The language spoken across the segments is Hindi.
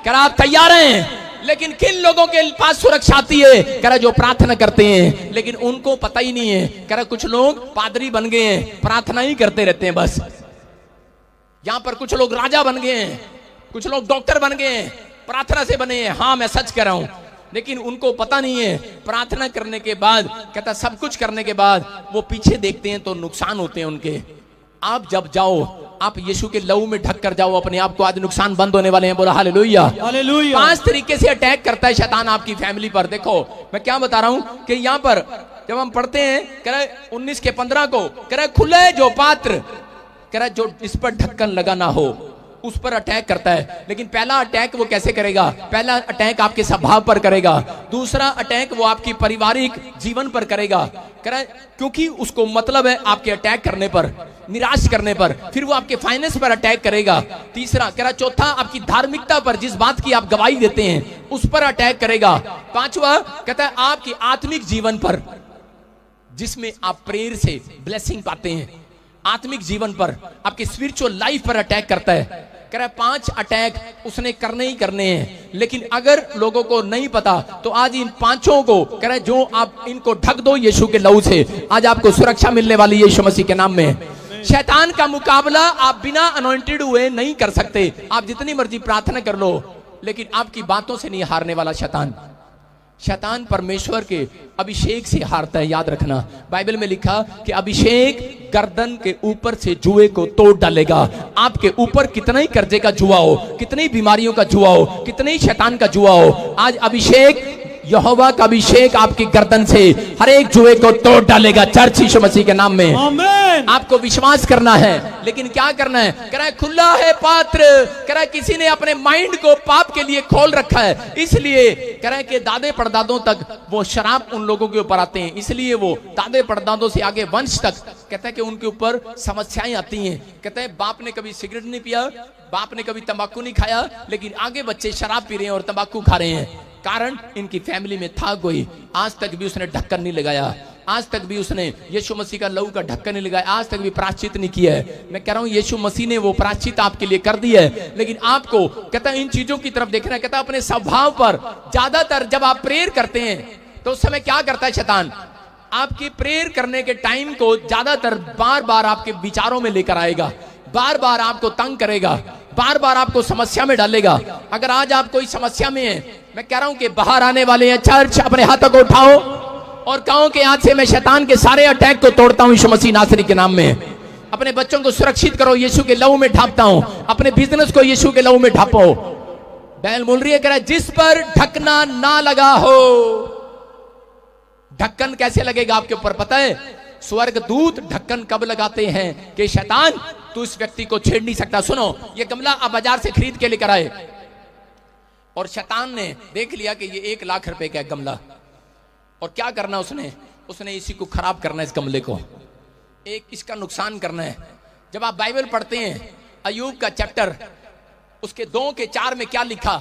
कह रहा आप तैयार हैं? लेकिन किन लोगों के पास सुरक्षा आती है? कह रहा जो प्रार्थना करते हैं, लेकिन उनको पता ही नहीं है। कह रहा कुछ लोग पादरी बन गए हैं, प्रार्थना ही करते रहते हैं बस। यहां पर कुछ लोग राजा बन गए हैं, कुछ लोग डॉक्टर बन गए हैं, प्रार्थना से बने हैं। हाँ मैं सच कह रहा हूं, लेकिन उनको पता नहीं है प्रार्थना करने के बाद, कहता सब कुछ करने के बाद वो पीछे देखते हैं तो नुकसान होते हैं उनके। आप जब जाओ, आप यीशु के लहू में ढक कर जाओ अपने आप को, आज नुकसान बंद होने वाले हैं। बोला हालेलुया, हालेलुया। 5 तरीके से अटैक करता है शैतान आपकी फैमिली पर। देखो मैं क्या बता रहा हूं कि यहां पर जब हम पढ़ते हैं, कह रहे 19 के 15 को, कह रहे खुले जो पात्र, कह रहा जो इस पर ढक्कन लगा ना हो उस पर अटैक करता है। लेकिन पहला अटैक वो कैसे करेगा? पहला अटैक आपके स्वभाव पर करेगा, दूसरा अटैक वो आपकी पारिवारिक जीवन पर करेगा। कह रहा है क्योंकि उसको मतलब है आपके अटैक करने पर, निराश करने पर। फिर वो आपके फाइनेंस पर अटैक करेगा। तीसरा कह रहा चौथा आपकी धार्मिकता पर, जिस बात की आप गवाही देते हैं उस पर अटैक करेगा। पांचवा कहता है आपकी आत्मिक जीवन पर, जिसमें आप प्रेयर से ब्लेसिंग पाते हैं, आत्मिक जीवन पर, आपकी स्पिरिचुअल लाइफ पर अटैक करता है। कह रहा 5 अटैक उसने करने ही करने हैं। लेकिन अगर लोगों को नहीं पता तो आज इन 5 को कह रहा जो आप इनको ढक दो यीशु के लहू से, आज आपको सुरक्षा मिलने वाली है यीशु मसीह के नाम में। शैतान का मुकाबला आप बिना अनॉइंटेड हुए नहीं कर सकते। आप जितनी मर्जी प्रार्थना कर लो, लेकिन आपकी बातों से नहीं हारने वाला शैतान। शैतान परमेश्वर के अभिषेक से हारता है, याद रखना। बाइबल में लिखा कि अभिषेक गर्दन के ऊपर से जुए को तोड़ डालेगा। आपके ऊपर कितना ही कर्जे का जुआ हो, कितनी बीमारियों का जुआ हो, कितने ही शैतान का जुआ हो, आज अभिषेक, यहोवा का अभिषेक आपकी गर्दन से हर एक जुए को तोड़ डालेगा। चर्च यीशु मसीह के नाम में आमीन। आपको विश्वास करना है, लेकिन क्या करना है? कह रहा है खुला है पात्र। कह रहा है किसी ने अपने माइंड को पाप के लिए खोल रखा है, इसलिए कह रहा है कि दादे परदादों तक वो शराब उन लोगों के ऊपर आते हैं, इसलिए वो दादे परदादों से आगे वंश तक कहता है कि उनके ऊपर समस्याएं आती हैं। कहते हैं बाप ने कभी सिगरेट नहीं पिया, बाप ने कभी तंबाकू नहीं खाया, लेकिन आगे बच्चे शराब पी रहे हैं और तंबाकू खा रहे हैं। कारण इनकी फैमिली में था कोई, आज तक भी उसने ढक्कन नहीं लगाया, आज तक भी उसने यीशु मसीह का लहू का ढक्कन नहीं लगाया, आज तक भी प्रायश्चित नहीं किया है। मैं कह रहा हूं यीशु मसीह ने वो प्रायश्चित आपके लिए कर दिया है, लेकिन आपको कहता इन चीजों की तरफ देखना है। कहता अपने स्वभाव पर, ज्यादातर जब आप प्रेयर करते हैं तो उस समय क्या करता है शैतान? आपकी प्रेयर करने के टाइम को ज्यादातर बार बार आपके विचारों में लेकर आएगा, बार बार आपको तंग करेगा, बार बार आपको समस्या में डालेगा। अगर आज आप कोई समस्या में है, मैं कह रहा हूं कि बाहर आने वाले हैं। चर्च अपने हाथों को उठाओ और कहो कि आज से मैं शैतान के सारे अटैक को तोड़ता हूं यीशु मसीह नासरी के नाम में। अपने बच्चों को सुरक्षित करो, यीशु के लहू में ढापता हूं। अपने बिजनेस को यीशु के लहू में ढापो। बैल बोल रही है, कह रहा है जिस पर ढकना ना लगा हो। ढक्कन कैसे लगेगा आपके ऊपर पता है? स्वर्ग दूत ढक्कन कब लगाते हैं कि शैतान तू इस व्यक्ति को छेड़ नहीं सकता। सुनो, ये गमला आप बाजार से खरीद के लेकर आए और शैतान ने देख लिया कि ये 1 लाख रुपए का गमला, और क्या करना उसने इसी को खराब करना है, इस गमले को एक इसका नुकसान करना है। जब आप बाइबल पढ़ते हैं अय्यूब का चैप्टर, उसके 2 के 4 में क्या लिखा?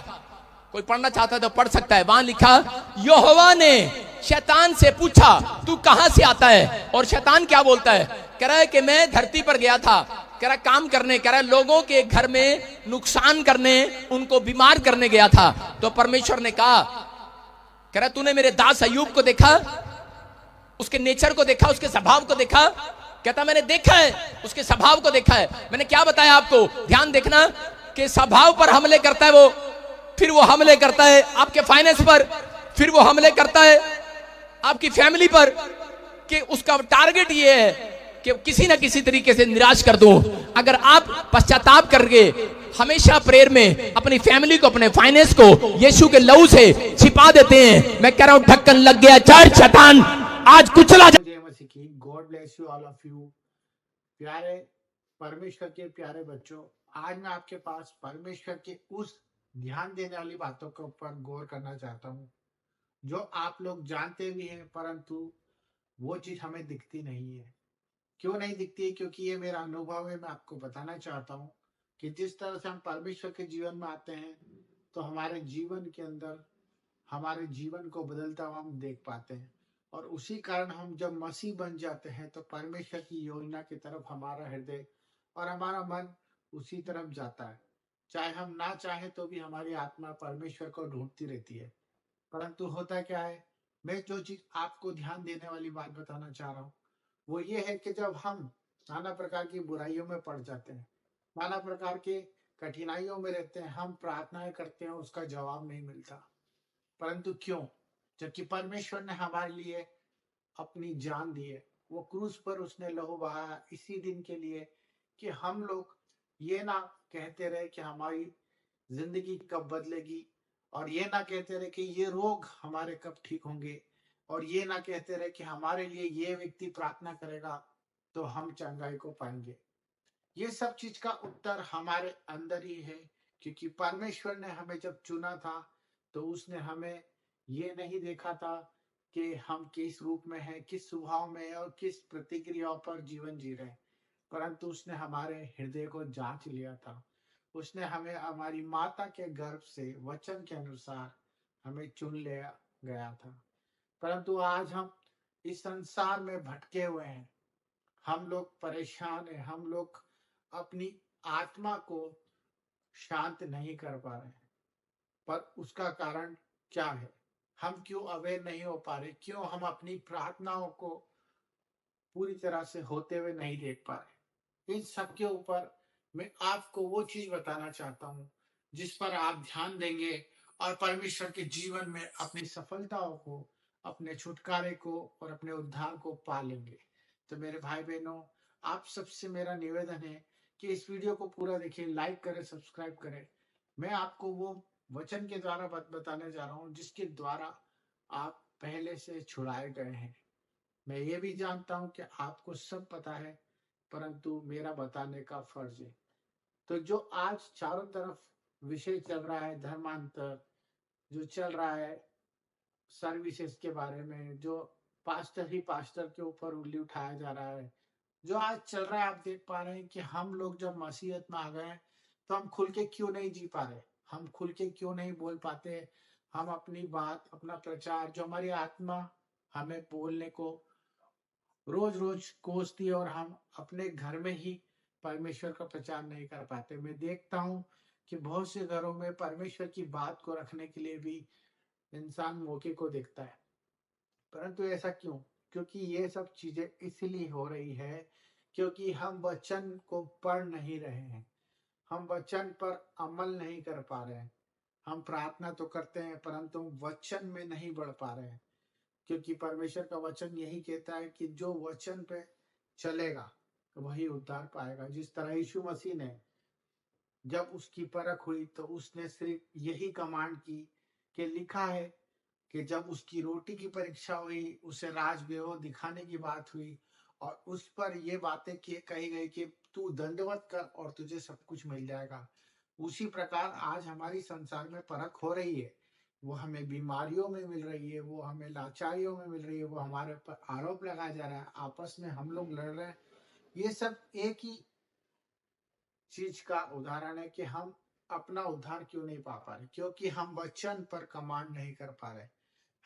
कोई पढ़ना चाहता है तो पढ़ सकता है। वहां लिखा यहोवा ने शैतान से पूछा तू कहां से आता है? और शैतान क्या बोलता है? कह रहा है कि मैं धरती पर गया था, कह रहा काम करने, कह रहा लोगों के घर में नुकसान करने, उनको बीमार करने गया था। तो परमेश्वर ने कहा, कह रहा तूने मेरे दास अय्यूब को देखा, उसके नेचर को देखा, उसके स्वभाव को देखा? कहता मैंने देखा है, उसके स्वभाव को देखा है। मैंने क्या बताया आपको? ध्यान देखना कि स्वभाव पर हमले करता है वो, फिर वो हमले करता है आपके फाइनेंस पर, फिर वो हमले करता है आपकी फैमिली पर, कि उसका टारगेट ये है कि किसी ना किसी तरीके से निराश कर दूं। अगर आप पश्चाताप करके हमेशा प्रेयर में अपनी फैमिली को, अपने फाइनेंस को यीशु के लहू से छिपा देते हैं, मैं कह रहा हूं ढक्कन लग गया। चर्च शैतान आज कुचला जा। जय मसीह की। God bless you all of you. प्यारे परमेश्वर के प्यारे बच्चों, आज मैं आपके पास परमेश्वर के उस ध्यान देने वाली बातों के ऊपर गौर करना चाहता हूँ जो आप लोग जानते भी हैं, परंतु वो चीज हमें दिखती नहीं है। क्यों नहीं दिखती है? क्योंकि ये मेरा अनुभव है। मैं आपको बताना चाहता हूँ कि जिस तरह से हम परमेश्वर के जीवन में आते हैं तो हमारे जीवन के अंदर हमारे जीवन को बदलता हुआ हम देख पाते हैं, और उसी कारण हम जब मसीह बन जाते हैं तो परमेश्वर की योजना की तरफ हमारा हृदय और हमारा मन उसी तरफ जाता है। चाहे हम ना चाहे तो भी हमारी आत्मा परमेश्वर को ढूंढती रहती है। परंतु होता क्या है, मैं जो चीज आपको ध्यान देने वाली बात बताना चाह रहा हूँ वो ये है कि जब हम नाना प्रकार की बुराइयों में पड़ जाते हैं, नाना प्रकार के कठिनाइयों में रहते हैं, हम प्रार्थनाएं करते हैं, उसका जवाब नहीं मिलता। परंतु क्यों? जबकि परमेश्वर ने हमारे लिए अपनी जान दी है, वो क्रूस पर उसने लहू बहाया इसी दिन के लिए कि हम लोग ये ना कहते रहे कि हमारी जिंदगी कब बदलेगी, और ये ना कहते रहे कि ये रोग हमारे कब ठीक होंगे, और ये ना कहते रहे कि हमारे लिए ये व्यक्ति प्रार्थना करेगा तो हम चंगाई को पाएंगे। ये सब चीज का उत्तर हमारे अंदर ही है, क्योंकि परमेश्वर ने हमें जब चुना था तो उसने हमें ये नहीं देखा था कि हम किस रूप में हैं, किस स्वभाव में हैं और किस प्रतिक्रियाओं पर जीवन जी रहे हैं, परंतु उसने हमारे हृदय को जांच लिया था। उसने हमें हमारी माता के गर्भ से वचन के अनुसार हमें चुन लिया गया था। परंतु आज हम इस संसार में भटके हुए हैं, हम लोग परेशान हैं, हम लोग अपनी आत्मा को शांत नहीं कर पा रहे हैं। पर उसका कारण क्या है? हम क्यों अवेयर नहीं हो पा रहे? क्यों हम अपनी प्रार्थनाओं को पूरी तरह से होते हुए नहीं देख पा रहे? इन सब के ऊपर मैं आपको वो चीज बताना चाहता हूँ जिस पर आप ध्यान देंगे और परमेश्वर के जीवन में अपनी सफलताओं को, अपने छुटकारे को और अपने उद्धार को पा लेंगे। तो मेरे भाई बहनों, आप सबसे मेरा निवेदन है कि इस वीडियो को पूरा देखिए, लाइक करें, सब्सक्राइब करें। मैं आपको वो वचन के द्वारा बताने जा रहा हूँ जिसके द्वारा आप पहले से छुड़ाए गए हैं। मैं ये भी जानता हूं कि आपको सब पता है, परंतु मेरा बताने का फर्ज है। तो जो आज चारों तरफ विषय चल रहा है, धर्मांतर जो चल रहा है, सर्विसेज के बारे में, जो पास्टर ही पास्टर के ऊपर उंगली उठाया जा रहा है, जो आज चल रहा है, आप देख पा रहे हैं कि हम लोग जब मसीहत में आ गए हैं तो हम खुल के क्यों नहीं जी पा रहे, हम खुल के क्यों नहीं बोल पाते, हम अपनी बात, अपना प्रचार, जो हमारी आत्मा हमें बोलने को रोज रोज कोसती है, और हम अपने घर में ही परमेश्वर का प्रचार नहीं कर पाते। मैं देखता हूँ कि बहुत से घरों में परमेश्वर की बात को रखने के लिए भी इंसान मौके को देखता है, परंतु ऐसा क्यों? क्योंकि ये सब चीजें इसलिए हो रही है क्योंकि हम वचन को पढ़ नहीं रहे हैं, हम वचन पर अमल नहीं कर पा रहे हैं। हम प्रार्थना तो करते हैं परंतु हम वचन में नहीं बढ़ पा रहे हैं, क्योंकि परमेश्वर का वचन यही कहता है कि जो वचन पे चलेगा वही उद्धार पाएगा। जिस तरह यीशु मसीह ने जब उसकी परख हुई तो उसने सिर्फ यही कमांड की कि लिखा है कि जब उसकी रोटी की परीक्षा हुई, उसे राजवैभव दिखाने की बात हुई और उस पर ये बातें कही गई कि तू दंडवत कर और तुझे सब कुछ मिल जाएगा। उसी प्रकार आज हमारी संसार में परख हो रही है। वो हमें बीमारियों में मिल रही है, वो हमें लाचारियों में मिल रही है, वो हमारे पर आरोप लगाया जा रहा है, आपस में हम लोग लड़ रहे हैं। ये सब एक ही चीज का उदाहरण है कि हम अपना उद्धार क्यों नहीं पा पा रहे, क्योंकि हम वचन पर कमांड नहीं कर पा रहे।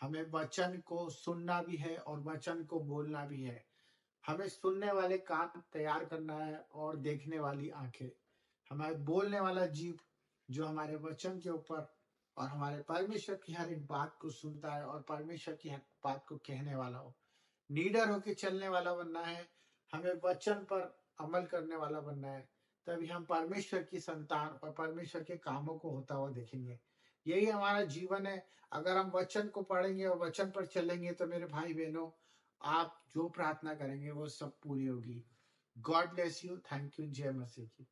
हमें वचन को सुनना भी है और वचन को बोलना भी है। हमें सुनने वाले कान तैयार करना है और देखने वाली आंखें। हमें बोलने वाला जीव जो हमारे वचन के ऊपर और हमारे परमेश्वर की हर एक बात को सुनता है और परमेश्वर की हर बात को कहने वाला हो। लीडर होके चलने वाला बनना है, हमें वचन पर अमल करने वाला बनना है। तभी हम परमेश्वर की संतान और परमेश्वर के कामों को होता हुआ देखेंगे। यही हमारा जीवन है। अगर हम वचन को पढ़ेंगे और वचन पर चलेंगे तो मेरे भाई बहनों, आप जो प्रार्थना करेंगे वो सब पूरी होगी। God bless you. Thank you. जय मसीह की।